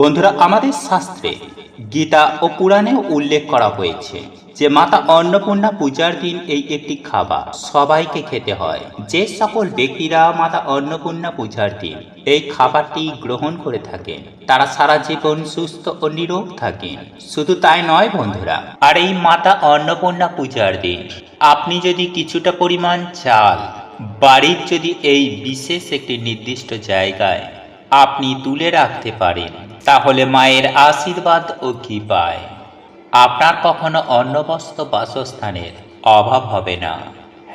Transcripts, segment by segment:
বন্ধুরা, আমাদের শাস্ত্রে গীতা ও পুরাণে উল্লেখ করা হয়েছে যে মাতা অন্নপূর্ণা পূজার দিন এই একটি খাবার সবাইকে খেতে হয়। যে সকল ব্যক্তিরা মাতা অন্নপূর্ণা পূজার দিন এই খাবারটি গ্রহণ করে থাকেন তারা সারা জীবন সুস্থ ও নিরোগ থাকেন। শুধু তাই নয় বন্ধুরা, আর এই মাতা অন্নপূর্ণা পূজার দিন আপনি যদি কিছুটা পরিমাণ চাল বাড়ির যদি এই বিশেষ একটি নির্দিষ্ট জায়গায় আপনি তুলে রাখতে পারেন, তাহলে মায়ের আশীর্বাদ ও কৃপায় আপনার কখনো অন্নবস্ত্র বাসস্থানের অভাব হবে না।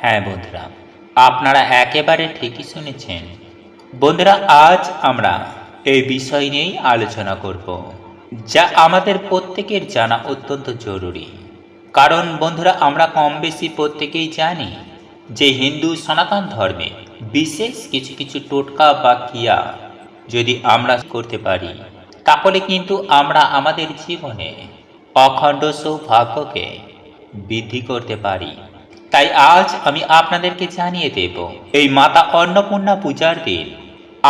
হ্যাঁ বন্ধুরা, আপনারা একেবারে ঠিকই শুনেছেন। বন্ধুরা, আজ আমরা এই বিষয় নিয়েই আলোচনা করব, যা আমাদের প্রত্যেকের জানা অত্যন্ত জরুরি। কারণ বন্ধুরা, আমরা কম বেশি প্রত্যেকেই জানি যে হিন্দু সনাতন ধর্মে বিশেষ কিছু কিছু টোটকা বা ক্রিয়া যদি আমরা করতে পারি, তাহলে কিন্তু আমরা আমাদের জীবনে অখণ্ড সৌভাগ্যকে বৃদ্ধি করতে পারি। তাই আজ আমি আপনাদেরকে জানিয়ে দেব, এই মাতা অন্নপূর্ণা পূজার দিন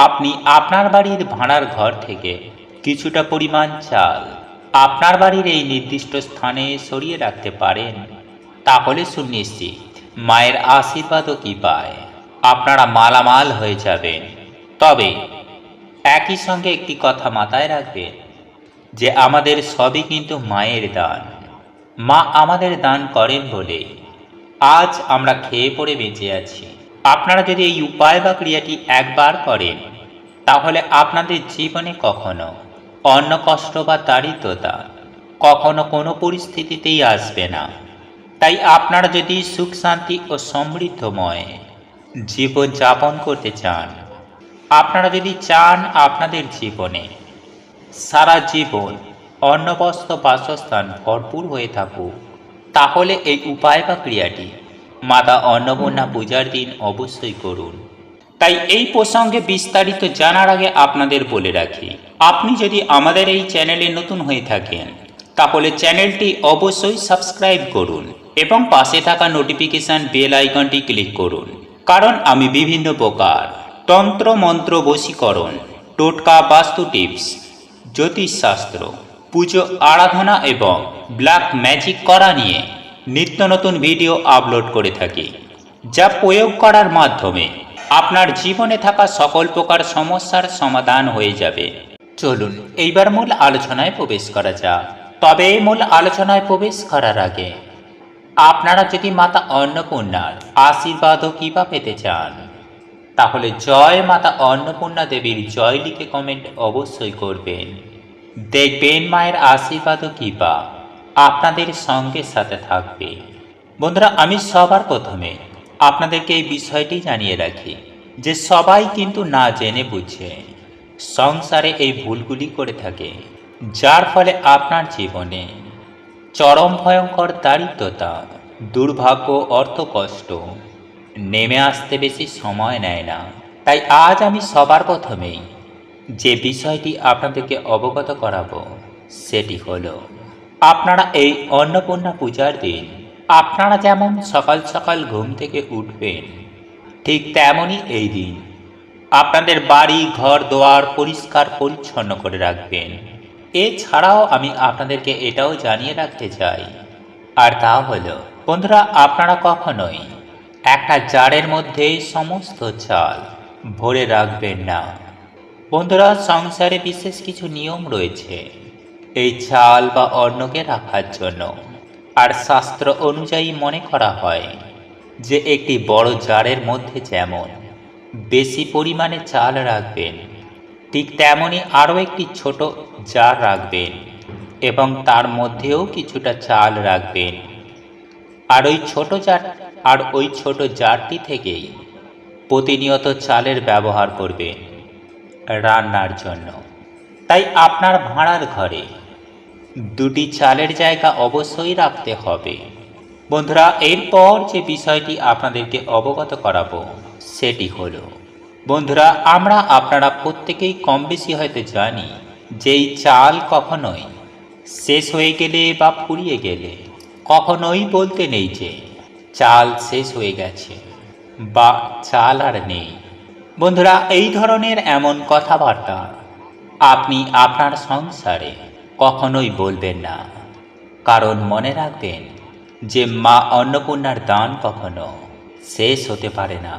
আপনি আপনার বাড়ির ভাড়ার ঘর থেকে কিছুটা পরিমাণ চাল আপনার বাড়ির এই নির্দিষ্ট স্থানে সরিয়ে রাখতে পারেন, তাহলে সুনিশ্চিত মায়ের আশীর্বাদ ও কৃপায় আপনারা মালামাল হয়ে যাবেন। তবে একই সঙ্গে একটি কথা মাথায় রাখবেন যে আমাদের সবই কিন্তু মায়ের দান। মা আমাদের দান করেন বলে আজ আমরা খেয়ে পড়ে বেঁচে আছি। আপনারা যদি এই উপায় বা ক্রিয়াটি একবার করেন, তাহলে আপনাদের জীবনে কখনো অন্ন কষ্ট বা দারিদ্রতা কখনো কোনো পরিস্থিতিতেই আসবে না। তাই আপনারা যদি সুখ শান্তি ও সমৃদ্ধময় জীবন যাপন করতে চান, আপনারা যদি চান আপনাদের জীবনে সারা জীবন অন্নবস্ত্র বাসস্থান ভরপুর হয়ে থাকুক, তাহলে এই উপায় বা ক্রিয়াটি মাতা অন্নপূর্ণা পূজার দিন অবশ্যই করুন। তাই এই প্রসঙ্গে বিস্তারিত জানার আগে আপনাদের বলে রাখি, আপনি যদি আমাদের এই চ্যানেলে নতুন হয়ে থাকেন, তাহলে চ্যানেলটি অবশ্যই সাবস্ক্রাইব করুন এবং পাশে থাকা নোটিফিকেশন বেল আইকনটি ক্লিক করুন। কারণ আমি বিভিন্ন প্রকার তন্ত্র মন্ত্র বশীকরণ, টোটকা, বাস্তু টিপস, জ্যোতিষশাস্ত্র, পুজো আরাধনা এবং ব্ল্যাক ম্যাজিক করা নিয়ে নিত্য নতুন ভিডিও আপলোড করে থাকি, যা প্রয়োগ করার মাধ্যমে আপনার জীবনে থাকা সকল প্রকার সমস্যার সমাধান হয়ে যাবে। চলুন এইবার মূল আলোচনায় প্রবেশ করা যাক। তবে এই মূল আলোচনায় প্রবেশ করার আগে আপনারা যদি মাতা অন্নপূর্ণার আশীর্বাদ ও কৃপা পেতে চান, তাহলে জয় মাতা অন্নপূর্ণা দেবীর জয় লিখে কমেন্ট অবশ্যই করবেন। দেখবেন মায়ের আশীর্বাদ ও কৃপা আপনাদের সঙ্গে সাথে থাকবে। বন্ধুরা, আমি সবার প্রথমে আপনাদেরকে এই বিষয়টি জানিয়ে রাখি যে সবাই কিন্তু না জেনে বুঝে সংসারে এই ভুলগুলি করে থাকে, যার ফলে আপনার জীবনে চরম ভয়ঙ্কর দারিদ্রতা, দুর্ভাগ্য, অর্থকষ্ট নেমে আসতে বেশি সময় নেয় না। তাই আজ আমি সবার প্রথমেই যে বিষয়টি আপনাদেরকে অবগত করাবো, সেটি হলো আপনারা এই অন্নপূর্ণা পূজার দিন আপনারা যেমন সকাল সকাল ঘুম থেকে উঠবেন, ঠিক তেমনই এই দিন আপনাদের বাড়ি ঘর দোয়ার পরিষ্কার পরিচ্ছন্ন করে রাখবেন। এছাড়াও আমি আপনাদেরকে এটাও জানিয়ে রাখতে চাই, আর তা হলো বন্ধুরা, আপনারা কখনোই একটা জারের মধ্যে সমস্ত চাল ভরে রাখবেন না। বন্ধুরা, সংসারে বিশেষ কিছু নিয়ম রয়েছে এই চাল বা অন্নকে রাখার জন্য। আর শাস্ত্র অনুযায়ী মনে করা হয় যে একটি বড় জারের মধ্যে যেমন বেশি পরিমাণে চাল রাখবেন, ঠিক তেমনই আরও একটি ছোট জার রাখবেন এবং তার মধ্যেও কিছুটা চাল রাখবেন। আর ওই ছোট জারটি থেকেই প্রতিনিয়ত চালের ব্যবহার করবেন রান্নার জন্য। তাই আপনার ভাড়ার ঘরে দুটি চালের জায়গা অবশ্যই রাখতে হবে। বন্ধুরা, এরপর যে বিষয়টি আপনাদেরকে অবগত করাবো সেটি হলো, বন্ধুরা, আপনারা প্রত্যেকেই কম বেশি হয়তো জানি যে এই চাল কখনোই শেষ হয়ে গেলে বা ফুরিয়ে গেলে কখনোই বলতে নেই যে চাল শেষ হয়ে গেছে বা চাল আর নেই। বন্ধুরা, এই ধরনের এমন কথাবার্তা আপনি আপনার সংসারে কখনোই বলবেন না, কারণ মনে রাখবেন যে মা অন্নপূর্ণার দান কখনো শেষ হতে পারে না।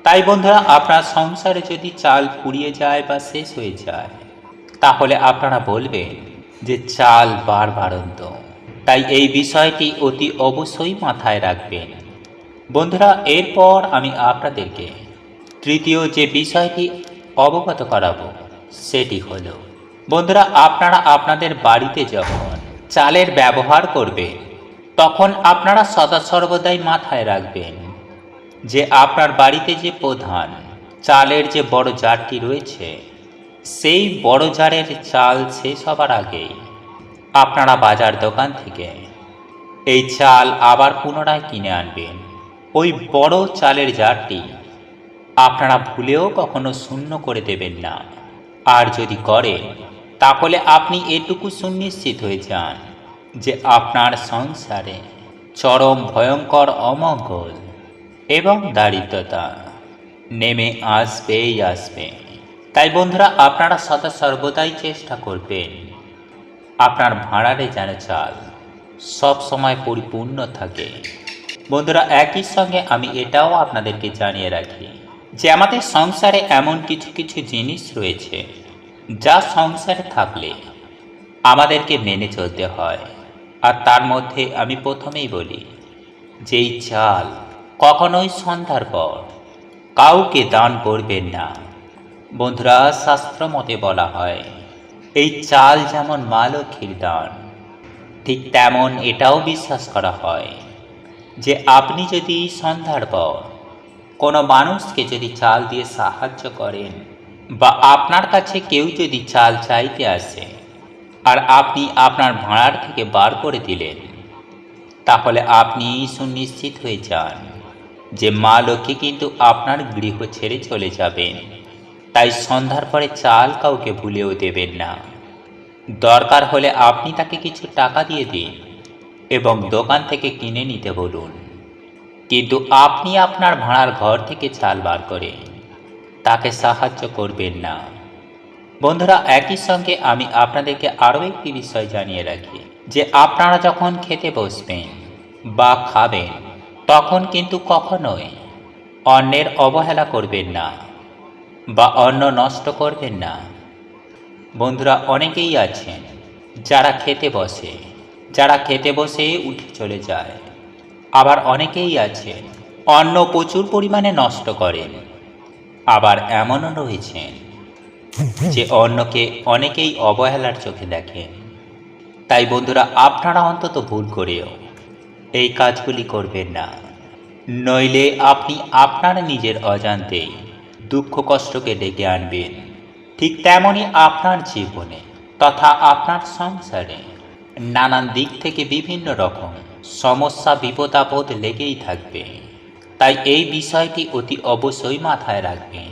তাই বন্ধুরা, আপনার সংসারে যদি চাল ফুরিয়ে যায় বা শেষ হয়ে যায়, তাহলে আপনারা বলবেন যে চাল বারবারন্ত। তাই এই বিষয়টি অতি অবশ্যই মাথায় রাখবেন। বন্ধুরা, এরপর আমি আপনাদেরকে তৃতীয় যে বিষয়টি অবগত করাবো সেটি হলো, বন্ধুরা, আপনারা আপনাদের বাড়িতে যখন চালের ব্যবহার করবেন, তখন আপনারা সদা সর্বদাই মাথায় রাখবেন যে আপনার বাড়িতে যে প্রধান চালের যে বড় জারটি রয়েছে, সেই বড় জারের চাল শেষ হবার আগেই আপনারা বাজার দোকান থেকে এই চাল আবার পুনরায় কিনে আনবেন। ওই বড় চালের জারটি আপনারা ভুলেও কখনো শূন্য করে দেবেন না। আর যদি করেন, তাহলে আপনি এটুকু সুনিশ্চিত হয়ে যান যে আপনার সংসারে চরম ভয়ঙ্কর অমঙ্গল এবং দারিদ্রতা নেমে আসবেই আসবে। তাই বন্ধুরা, আপনারা সদা সর্বদাই চেষ্টা করবেন আপনার ভাঁড়ারে যেন চাল সব সময় পরিপূর্ণ থাকে। বন্ধুরা, একই সঙ্গে আমি এটাও আপনাদেরকে জানিয়ে রাখি যে আমাদের সংসারে এমন কিছু কিছু জিনিস রয়েছে যা সংসারে থাকলে আমাদেরকে মেনে চলতে হয়। আর তার মধ্যে আমি প্রথমেই বলি যে এই চাল কখনোই সন্ধ্যার পর কাউকে দান করবেন না। বন্ধুরা, শাস্ত্র মতে বলা হয় এই চাল যেমন মা লক্ষ্মীর দান, ঠিক তেমন এটাও বিশ্বাস করা হয় যে আপনি যদি সন্ধ্যার পর কোনো মানুষকে যদি চাল দিয়ে সাহায্য করেন, বা আপনার কাছে কেউ যদি চাল চাইতে আসে আর আপনি আপনার ভাঁড়ার থেকে বার করে দিলেন, তাহলে আপনি সুনিশ্চিত হয়ে যান যে মা লক্ষ্মী কিন্তু আপনার গৃহ ছেড়ে চলে যাবেন। তাই সন্ধ্যার পরে চাল কাউকে ভুলেও দেবেন না। দরকার হলে আপনি তাকে কিছু টাকা দিয়ে দিন এবং দোকান থেকে কিনে নিতে বলুন, কিন্তু আপনি আপনার ভাড়ার ঘর থেকে চাল বার করে তাকে সাহায্য করবেন না। বন্ধুরা, একই সঙ্গে আমি আপনাদেরকে আরও একটি বিষয় জানিয়ে রাখি যে আপনারা যখন খেতে বসবেন বা খাবেন, তখন কিন্তু কখনোই অন্যের অবহেলা করবেন না বা অন্ন নষ্ট করবেন না। বন্ধুরা, অনেকেই আছেন যারা খেতে বসে উঠে চলে যায়। আবার অনেকেই আছেন অন্ন প্রচুর পরিমাণে নষ্ট করেন। আবার এমনও রয়েছেন যে অন্যকে অনেকেই অবহেলার চোখে দেখেন। তাই বন্ধুরা, আপনারা অন্তত ভুল করেও এই কাজগুলি করবেন না, নইলে আপনি আপনার নিজের অজান্তেই দুঃখ কষ্টকে ডেকে আনবেন। ঠিক তেমনই আপনার জীবনে তথা আপনার সংসারে নানান দিক থেকে বিভিন্ন রকম সমস্যা বিপদ আপদ লেগেই থাকবে। তাই এই বিষয়টি অতি অবশ্যই মাথায় রাখবেন।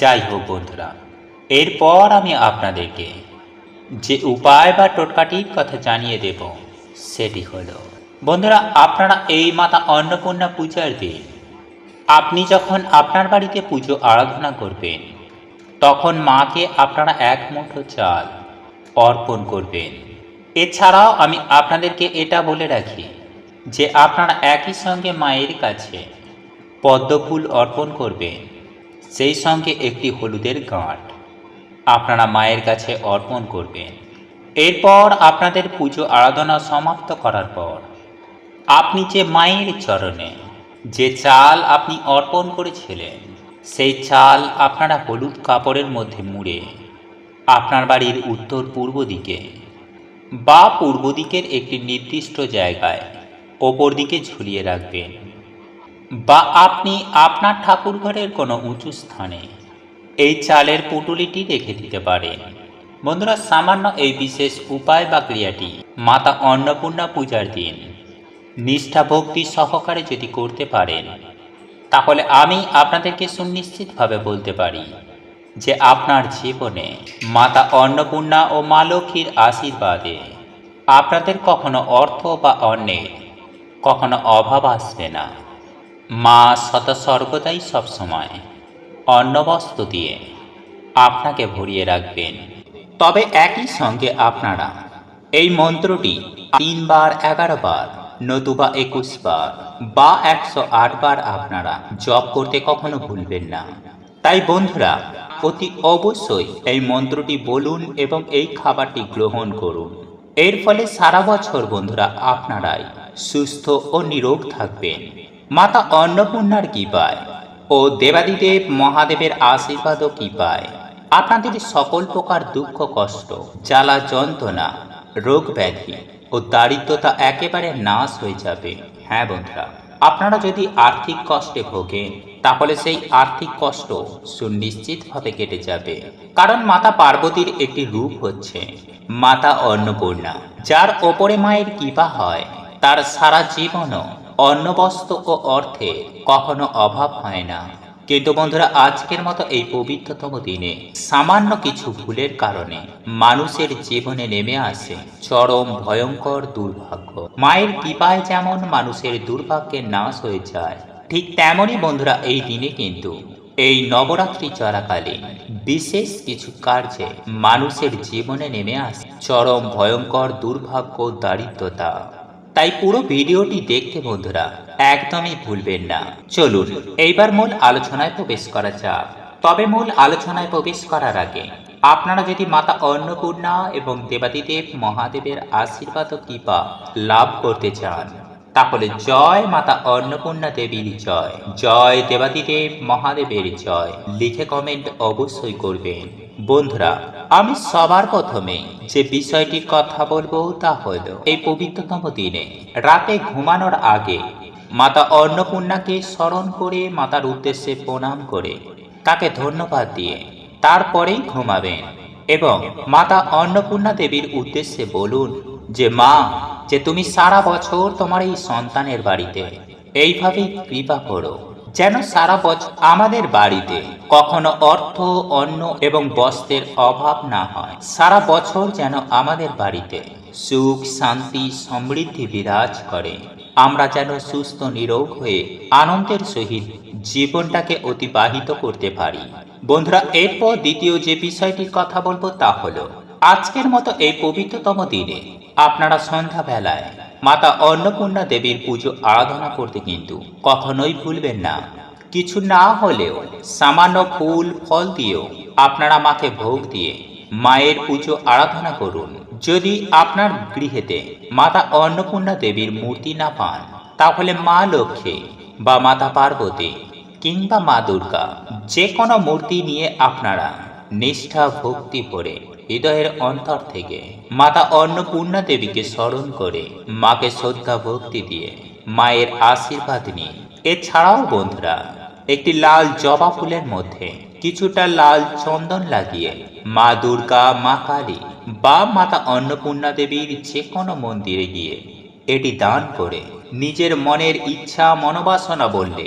যাই হোক বন্ধুরা, এরপর আমি আপনাদেরকে যে উপায় বা টোটকাটির কথা জানিয়ে দেব সেটি হলো, বন্ধুরা, আপনারা এই মাতা অন্নপূর্ণা পূজার দিন আপনি যখন আপনার বাড়িতে পুজো আরাধনা করবেন, তখন মাকে আপনারা এক মুঠো চাল অর্পণ করবেন। এছাড়াও আমি আপনাদেরকে এটা বলে রাখি যে আপনারা একই সঙ্গে মায়ের কাছে পদ্মফুল অর্পণ করবেন, সেই সঙ্গে একটি হলুদের গাঁট আপনারা মায়ের কাছে অর্পণ করবেন। এরপর আপনাদের পুজো আরাধনা সমাপ্ত করার পর আপনি যে মায়ের চরণে যে চাল আপনি অর্পণ করেছিলেন, সেই চাল আপনারা হলুদ কাপড়ের মধ্যে মুড়ে আপনার বাড়ির উত্তর পূর্ব দিকে বা পূর্ব দিকের একটি নির্দিষ্ট জায়গায় ওপর দিকে ঝুলিয়ে রাখবেন, বা আপনি আপনার ঠাকুর ঘরের কোনো উঁচু স্থানে এই চালের পুঁটুলিটি রেখে দিতে পারেন। বন্ধুরা, সামান্য এই বিশেষ উপায় বা ক্রিয়াটি মাতা অন্নপূর্ণা পূজার দিন নিষ্ঠা ভক্তি সহকারে যদি করতে পারেন, তাহলে আমি আপনাদেরকে সুনিশ্চিতভাবে বলতে পারি যে আপনার জীবনে মাতা অন্নপূর্ণা ও মা লক্ষ্মীর আশীর্বাদে আপনাদের কখনো অর্থ বা অন্নের কখনো অভাব আসবে না। মা সদা সর্বদাই সবসময় অন্নবস্ত্র দিয়ে আপনাকে ভরিয়ে রাখবেন। তবে একই সঙ্গে আপনারা এই মন্ত্রটি 3 বার, 11 বার, নতুবা 21 বার বা 108 বার আপনারা জপ করতে কখনো ভুলবেন না। তাই বন্ধুরা, অতি অবশ্যই এই মন্ত্রটি বলুন এবং এই খাবারটি গ্রহণ করুন। এর ফলে সারা বছর বন্ধুরা আপনারাই সুস্থ ও নিরোগ থাকবেন। মাতা অন্নপূর্ণার কৃপায় ও দেবাদিদেব মহাদেবের আশীর্বাদও কৃপায় আপনাদের সকল প্রকার দুঃখ কষ্ট, জ্বালা যন্ত্রণা, রোগ ব্যাধি ও দারিদ্রতা একেবারে নাশ হয়ে যাবে। হ্যাঁ বন্ধুরা, আপনারা যদি আর্থিক কষ্টে ভোগেন তাহলে সেই আর্থিক কষ্ট সুনিশ্চিতভাবে কেটে যাবে। কারণ মাতা পার্বতীর একটি রূপ হচ্ছে মাতা অন্নপূর্ণা। যার ওপরে মায়ের কৃপা হয় তার সারা জীবনও অন্ন, বস্ত্র ও অর্থে কখনো অভাব হয় না। কিন্তু বন্ধুরা, আজকের মতো এই পবিত্রতম দিনে সামান্য কিছু ভুলের কারণে মানুষের জীবনে নেমে আসে চরম ভয়ঙ্কর দুর্ভাগ্য। মায়ের কৃপায় যেমন মানুষের দুর্ভাগ্যের নাশ হয়ে যায়, ঠিক তেমনই বন্ধুরা এই দিনে কিন্তু এই নবরাত্রি চলাকালীন বিশেষ কিছু কার্যে মানুষের জীবনে নেমে আসে চরম ভয়ঙ্কর দুর্ভাগ্য, দারিদ্রতা। তাই পুরো ভিডিওটি দেখতে বন্ধুরা একদমই ভুলবেন না। চলুন এইবার মূল আলোচনায় প্রবেশ করা যাক। তবে মূল আলোচনায় প্রবেশ করার আগে আপনারা যদি মাতা অন্নপূর্ণা এবং দেবাদিদেব মহাদেবের আশীর্বাদ ও কৃপা লাভ করতে চান তাহলে জয় মাতা অন্নপূর্ণা দেবীর জয়, জয় দেবাদিদেব মহাদেবের জয় লিখে কমেন্ট অবশ্যই করবেন। বন্ধুরা, আমি সবার প্রথমে যে বিষয়টির কথা বলবো তা হলো এই পবিত্রতম দিনে রাতে ঘুমানোর আগে মাতা অন্নপূর্ণাকে স্মরণ করে, মাতার উদ্দেশ্যে প্রণাম করে, তাকে ধন্যবাদ দিয়ে তারপরেই ঘুমাবেন। এবং মাতা অন্নপূর্ণা দেবীর উদ্দেশ্যে বলুন যে মা, যে তুমি সারা বছর তোমার এই সন্তানের বাড়িতে এইভাবেই কৃপা করো যেন সারা বছর আমাদের বাড়িতে কখনো অর্থ, অন্ন এবং বস্ত্রের অভাব না হয়। সারা বছর যেন আমাদের বাড়িতে সুখ, শান্তি, সমৃদ্ধি বিরাজ করে। আমরা যেন সুস্থ নিরোগ হয়ে আনন্দের সহিত জীবনটাকে অতিবাহিত করতে পারি। বন্ধুরা, এরপর দ্বিতীয় যে বিষয়টির কথা বলবো তা হলো আজকের মতো এই পবিত্রতম দিনে আপনারা সন্ধ্যাবেলায় মাতা অন্নপূর্ণা দেবীর পুজো আরাধনা করতে কিন্তু কখনোই ভুলবেন না। কিছু না হলেও সামান্য ফুল ফল দিয়েও আপনারা মাকে ভোগ দিয়ে মায়ের পুজো আরাধনা করুন। যদি আপনার গৃহেতে মাতা অন্নপূর্ণা দেবীর মূর্তি না পান তাহলে মা লক্ষ্মী বা মাতা পার্বতী কিংবা মা দুর্গা যে কোনো মূর্তি নিয়ে আপনারা নিষ্ঠা ভক্তি ভরে হৃদয়ের অন্তর থেকে মাতা অন্নপূর্ণা দেবীকে স্মরণ করে মাকে শ্রদ্ধা ভক্তি দিয়ে মায়ের আশীর্বাদ নিন। এছাড়াও বন্ধুরা, একটি লাল জবা ফুলের মধ্যে কিছুটা লাল চন্দন লাগিয়ে মা দুর্গা, মা কালী বা মাতা অন্নপূর্ণা দেবীর যে কোনো মন্দিরে গিয়ে এটি দান করে নিজের মনের ইচ্ছা মনোবাসনা বললে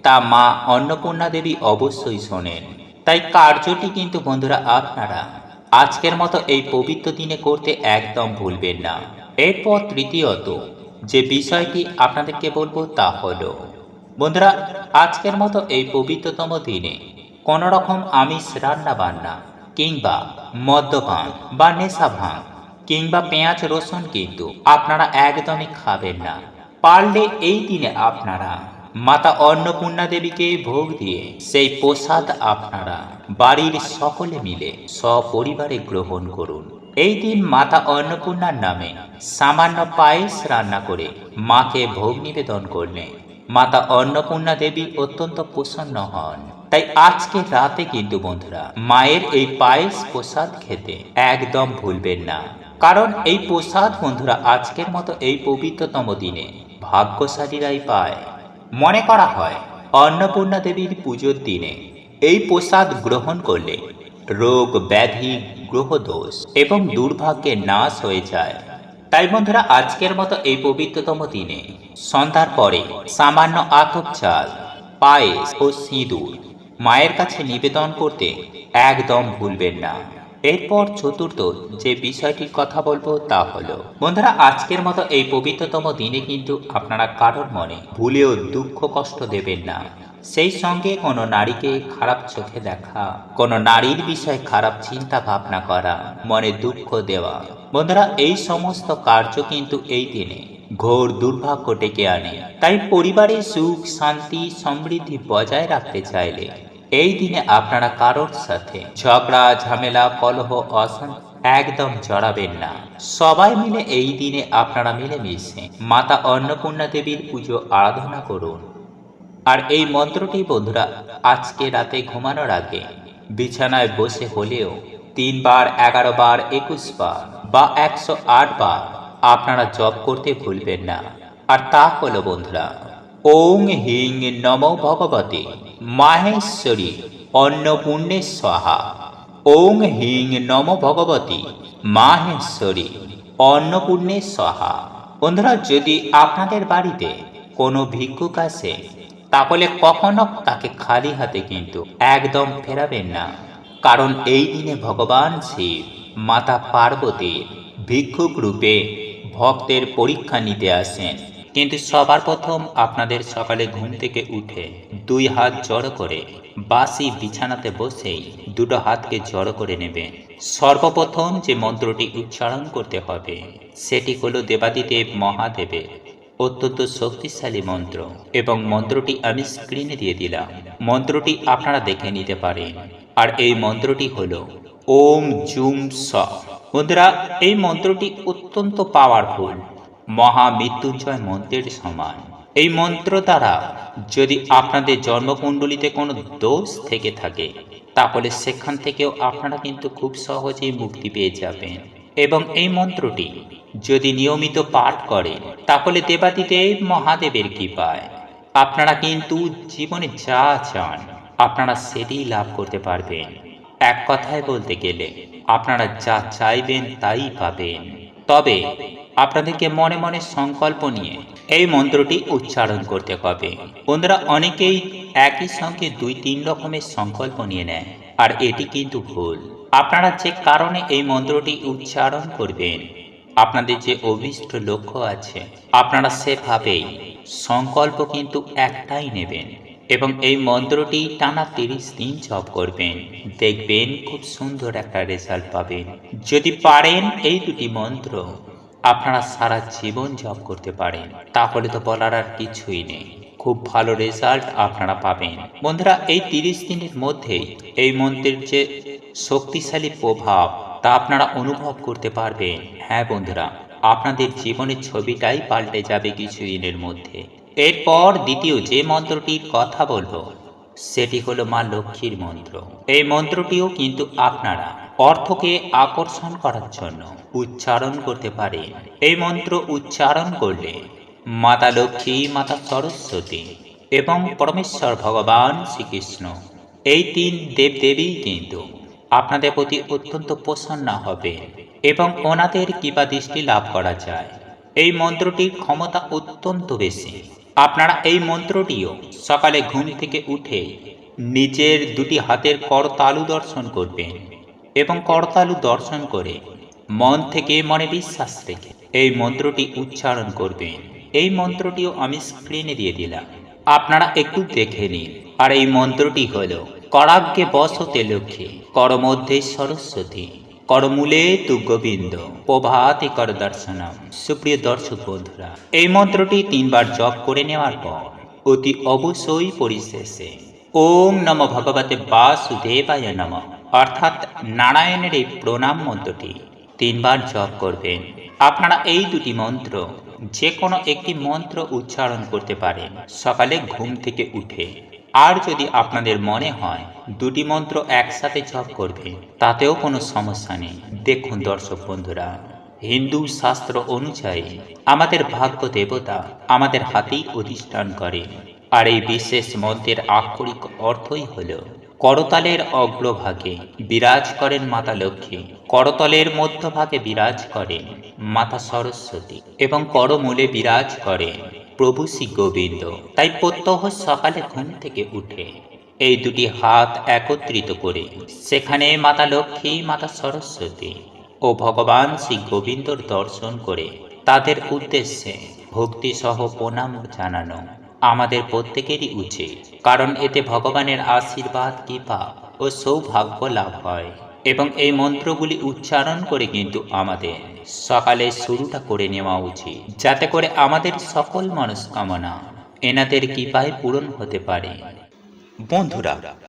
তা মা অন্নপূর্ণা দেবী অবশ্যই শোনেন। তাই কার্যটি কিন্তু বন্ধুরা আপনারা আজকের মতো এই পবিত্র দিনে করতে একদম ভুলবেন না। এরপর তৃতীয়ত যে বিষয়টি আপনাদেরকে বলবো তা হলো বন্ধুরা, আজকের মতো এই পবিত্রতম দিনে কোনো রকম আমিষ রান্না বান্না কিংবা মদ্যপান বা নেশা ভাঙ কিংবা পেঁয়াজ রসুন কিন্তু আপনারা একদমই খাবেন না। পারলে এই দিনে আপনারা মাতা অন্নপূর্ণা দেবীকে ভোগ দিয়ে সেই প্রসাদ আপনারা বাড়ির সকলে মিলে সপরিবারে গ্রহণ করুন। এই দিন মাতা অন্নপূর্ণার নামে সামান্য পায়েস রান্না করে মাকে ভোগ নিবেদন করলে মাতা অন্নপূর্ণা দেবী অত্যন্ত প্রসন্ন হন। তাই আজকে রাতে কিন্তু বন্ধুরা মায়ের এই পায়েস প্রসাদ খেতে একদম ভুলবেন না। কারণ এই প্রসাদ বন্ধুরা আজকের মতো এই পবিত্রতম দিনে ভাগ্যশালীরাই পায়। মনে করা হয় অন্নপূর্ণা দেবীর পুজোর দিনে এই প্রসাদ গ্রহণ করলে রোগ ব্যাধি, গ্রহদোষ এবং দুর্ভাগ্যের নাশ হয়ে যায়। তাই বন্ধুরা আজকের মতো এই পবিত্রতম দিনে সন্ধ্যার পরে সামান্য আতপ চাল, পায়েস ও সিঁদুর মায়ের কাছে নিবেদন করতে একদম ভুলবেন না। এরপর চতুর্থ যে বিষয়টির কথা বলবো তা হলো বন্ধুরা, আজকের মতো এই পবিত্রতম দিনে কিন্তু আপনারা কারোর মনে ভুলেও দুঃখ কষ্ট দেবেন না। সেই সঙ্গে কোনো নারীকে খারাপ চোখে দেখা, কোনো নারীর বিষয়ে খারাপ চিন্তা ভাবনা করা, মনে দুঃখ দেওয়া, বন্ধুরা এই সমস্ত কার্য কিন্তু এই দিনে ঘোর দুর্ভাগ্য ডেকে আনে। তাই পরিবারের সুখ শান্তি সমৃদ্ধি বজায় রাখতে চাইলে এই দিনে আপনারা কারোর সাথে ঝগড়া ঝামেলা কলহ অশান্তি একদম জড়াবেন না। সবাই মিলে এই দিনে আপনারা মিলেমিশে মাতা অন্নপূর্ণা দেবীর পুজো আরাধনা করুন। আর এই মন্ত্রটি বন্ধুরা আজকে রাতে ঘুমানোর আগে বিছানায় বসে হলেও 3 বার 11 বার 21 বার বা 108 বার আপনারা জপ করতে ভুলবেন না। আর তা হলো বন্ধুরা, ওং হিং নমো ভগবতে মাহেশ্বরী অন্নপূর্ণে স্বাহা। ওং হিং নমো ভগবতী মাহেশ্বরী অন্নপূর্ণে স্বাহা। বন্ধুরা যদি আপনাদের বাড়িতে কোনো ভিক্ষুক আসে তাহলে কখনো তাকে খালি হাতে কিন্তু একদম ফেরাবেন না। কারণ এই দিনে ভগবান শিব মাতা পার্বতীর ভিক্ষুক রূপে ভক্তের পরীক্ষা নিতে আসেন। কিন্তু সবার প্রথম আপনাদের সকালে ঘুম থেকে উঠে 2 হাত জড়ো করে বাসি বিছানাতে বসেই 2টো হাতকে জড়ো করে নেবেন। সর্বপ্রথম যে মন্ত্রটি উচ্চারণ করতে হবে সেটি হলো দেবাদিদেব মহাদেবের অত্যন্ত শক্তিশালী মন্ত্র, এবং মন্ত্রটি আমি স্ক্রিনে দিয়ে দিলাম। মন্ত্রটি আপনারা দেখে নিতে পারেন। আর এই মন্ত্রটি হলো ওম জুম স। বন্ধুরা এই মন্ত্রটি অত্যন্ত পাওয়ারফুল, মহামৃত্যুঞ্জয় মন্ত্রের সমান। এই মন্ত্র দ্বারা যদি আপনাদের জন্মকুণ্ডলিতে কোনো দোষ থেকে থাকে তাহলে সেখান থেকেও আপনারা কিন্তু খুব সহজেই মুক্তি পেয়ে যাবেন। এবং এই মন্ত্রটি যদি নিয়মিত পাঠ করেন তাহলে দেবাদিদেব মহাদেবের কৃপায় আপনারা কিন্তু জীবনে যা চান আপনারা সেটিই লাভ করতে পারবেন। এক কথায় বলতে গেলে আপনারা যা চাইবেন তাই পাবেন। তবে আপনাদেরকে মনে মনে সংকল্প নিয়ে এই মন্ত্রটি উচ্চারণ করতে হবে। বন্ধুরা অনেকেই একই সঙ্গে 2-3 রকমের সংকল্প নিয়ে নেয়, আর এটি কিন্তু ভুল। আপনারা যে কারণে এই মন্ত্রটি উচ্চারণ করবেন, আপনাদের যে অভীষ্ট লক্ষ্য আছে, আপনারা সেভাবেই সংকল্প কিন্তু একটাই নেবেন এবং এই মন্ত্রটি টানা 30 দিন জপ করবেন। দেখবেন খুব সুন্দর একটা রেজাল্ট পাবেন। যদি পারেন এই 2টি মন্ত্র আপনারা সারা জীবন জপ করতে পারেন তাহলে তো বলার আর কিছুই নেই, খুব ভালো রেজাল্ট আপনারা পাবেন। বন্ধুরা এই 30 দিনের মধ্যেই এই মন্ত্রের যে শক্তিশালী প্রভাব তা আপনারা অনুভব করতে পারবেন। হ্যাঁ বন্ধুরা, আপনাদের জীবনের ছবিটাই পাল্টে যাবে কিছুদিনের মধ্যে। এরপর দ্বিতীয় যে মন্ত্রটির কথা বলবো সেটি হলো মা লক্ষ্মীর মন্ত্র। এই মন্ত্রটিও কিন্তু আপনারা অর্থকে আকর্ষণ করার জন্য উচ্চারণ করতে পারেন। এই মন্ত্র উচ্চারণ করলে মাতা লক্ষ্মী, মাতা সরস্বতী এবং পরমেশ্বর ভগবান শ্রীকৃষ্ণ এই 3 দেবদেবী কিন্তু আপনাদের প্রতি অত্যন্ত প্রসন্ন হবে এবং ওনাদের কৃপা দৃষ্টি লাভ করা যায়। এই মন্ত্রটির ক্ষমতা অত্যন্ত বেশি। আপনারা এই মন্ত্রটিও সকালে ঘুম থেকে উঠে নিজের 2টি হাতের করতালু দর্শন করবেন এবং করতালু দর্শন করে মন থেকে মনে বিশ্বাস রেখে এই মন্ত্রটি উচ্চারণ করবেন। এই মন্ত্রটিও আমি স্ক্রিনে দিয়ে দিলাম, আপনারা একটু দেখে নিন। আর এই মন্ত্রটি হলো করাগ্গে বসতে লক্ষ্মী, কর মধ্যে সরস্বতী, করমূলে তু গোবিন্দ, প্রভাতে কর দর্শনম। সুপ্রিয় দর্শক বন্ধুরা, এই মন্ত্রটি 3 বার জপ করে নেওয়ার পর অতি অবশ্যই পরিশেষে ওম নমঃ ভগবতে বাসুদেবায় নমঃ অর্থাৎ নারায়ণের এই প্রণাম মন্ত্রটি 3 বার জপ করবেন। আপনারা এই 2টি মন্ত্র যে কোনো একটি মন্ত্র উচ্চারণ করতে পারেন সকালে ঘুম থেকে উঠে। আর যদি আপনাদের মনে হয় 2টি মন্ত্র একসাথে জপ করবেন তাতেও কোনো সমস্যা নেই। দেখুন দর্শক বন্ধুরা, হিন্দু শাস্ত্র অনুযায়ী আমাদের ভাগ্য দেবতা আমাদের হাতেই অধিষ্ঠান করে। আর এই বিশেষ মন্ত্রের আক্ষরিক অর্থই হল করতালের অগ্রভাগে বিরাজ করেন মাতা লক্ষ্মী, করতলের মধ্যভাগে বিরাজ করেন মাতা সরস্বতী এবং করমূলে বিরাজ করেন প্রভু শ্রী গোবিন্দ। তাই প্রত্যহ সকালে ঘুম থেকে উঠে এই 2টি হাত একত্রিত করে সেখানে মাতা লক্ষ্মী, মাতা সরস্বতী ও ভগবান শ্রী গোবিন্দর দর্শন করে তাদের উদ্দেশ্যে ভক্তি সহ প্রণাম জানানো আমাদের প্রত্যেকেরই উচিত, কারণ এতে ভগবানের আশীর্বাদ, কৃপা ও সৌভাগ্য লাভ হয়। এবং এই মন্ত্রগুলি উচ্চারণ করে কিন্তু আমাদের সকালের শুরুটা করে নেওয়া উচিত, যাতে করে আমাদের সকল মনস্কামনা এনাদের কৃপায় পূরণ হতে পারে। বন্ধুরা,